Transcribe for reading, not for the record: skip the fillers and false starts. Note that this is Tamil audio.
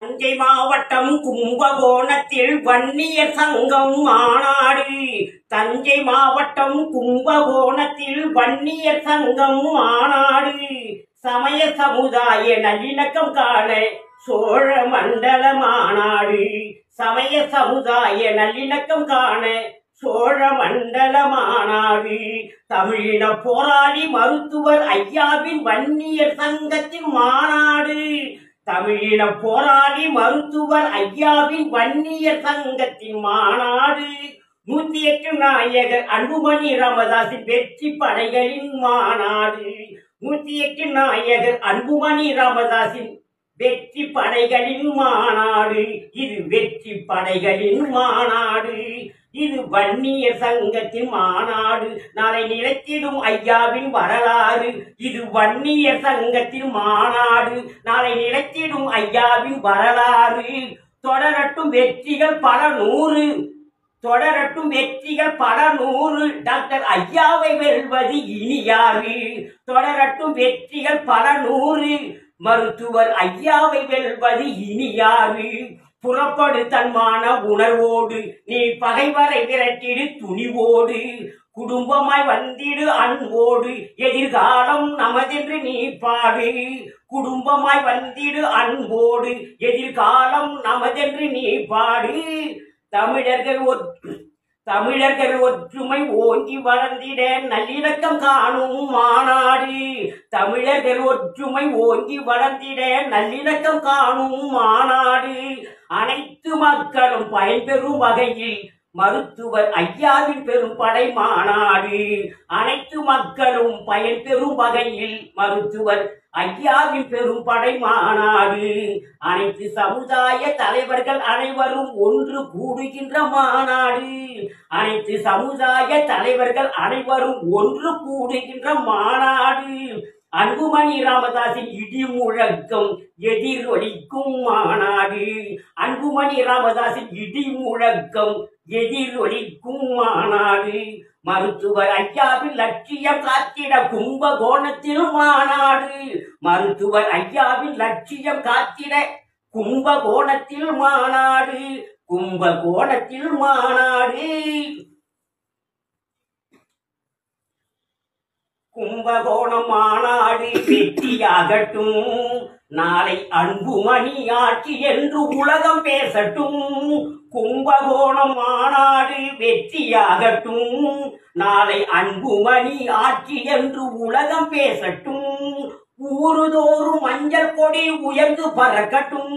தஞ்சை மாவட்டம் கும்பகோணத்தில் வன்னியர் சங்கம் மாநாடு. தஞ்சை மாவட்டம் கும்பகோணத்தில் வன்னியர் சங்கம் மாநாடு. சமய சமுதாய நல்லிணக்கம் காண சோழ மண்டல மாநாடு. சமய சமுதாய நல்லிணக்கம் காண சோழ மண்டல மாநாடு. தமிழின போராளி மருத்துவர் ஐயாவின் வன்னியர் சங்கத்தின் மாநாடு. தமிழின போராளி மருத்துவர் ஐயாவின் வன்னியர் சங்கத்தின் மாநாடு. 108 நாயகர் அன்புமணி ராமதாஸின் வெற்றி படைகளின் மாநாடு. 108 நாயகர் அன்புமணி ராமதாஸின் வெற்றி படைகளின் மாநாடு. இது வெற்றி படைகளின் மாநாடு. இது வன்னியர் சங்கத்தின் மாநாடு. நாளை நிலைத்திடும் ஐயாவின் வரலாறு. இது வன்னியர் சங்கத்தின் மாநாடு. நாளை நிலைத்திடும் ஐயாவின் வரலாறு. தொடரட்டும் வெற்றிகள் பல நூறு. தொடரட்டும் வெற்றிகள் பல நூறு. டாக்டர் ஐயாவை வெல்வது இனி யாரு? தொடரட்டும் வெற்றிகள் பல நூறு. மருத்துவர் ஐயாவை வெல்வது இனி யாரு? புறப்படு தன்மான உணர்வோடு நீ பகைவரை விரட்டிடு துணிவோடு. குடும்பமாய் வந்திடு அன்போடு எதிர்காலம் நமதென்று நீ பாடு. குடும்பமாய் வந்திடு அன்போடு எதிர்காலம் நமதென்று நீ பாடு. தமிழர்கள் ஒற்றுமை ஓங்கி வளர்ந்திட நல்லிணக்கம் காணும் மாநாடு. தமிழர்கள் ஒற்றுமை ஓங்கி வளர்ந்திட நல்லிணக்கம் காணும் மாநாடு. அனைத்து மக்களும் பயன்பெறும் வகையில் மருத்துவர் ஐயாவின் பெரும்படை மாநாடு. அனைத்து மக்களும் பயன்பெறும் வகையில் மருத்துவர் ஐயாவின் பெரும்படை மாநாடு. அனைத்து சமுதாய தலைவர்கள் அனைவரும் ஒன்று கூடுகின்ற மாநாடு. அனைத்து சமுதாய தலைவர்கள் அனைவரும் ஒன்று கூடுகின்ற மாநாடு. அன்புமணி ராமதாஸின் இடி முழக்கம் எதிரொலிக்கும் மாநாடு. அன்புமணி ராமதாஸின் இடி முழக்கம் எதிரொலிக்கும் மாநாடு. மருத்துவர் ஐயாவின் லட்சியம் காத்திட கும்பகோணத்தில் மாநாடு. மருத்துவர் ஐயாவின் லட்சியம் காத்திட கும்பகோணத்தில் மாநாடு. கும்பகோணத்தில் மாநாடு. கும்பகோணம் மாநாடு வெற்றியாகட்டும். நாளை அன்புமணி ஆட்சி என்று உலகம் பேசட்டும். கும்பகோணம் மாநாடு வெற்றியாகட்டும். நாளை அன்புமணி ஆட்சி என்று உலகம் பேசட்டும். ஊருதோறும் மஞ்சள் கொடி உயர்ந்து பறக்கட்டும்.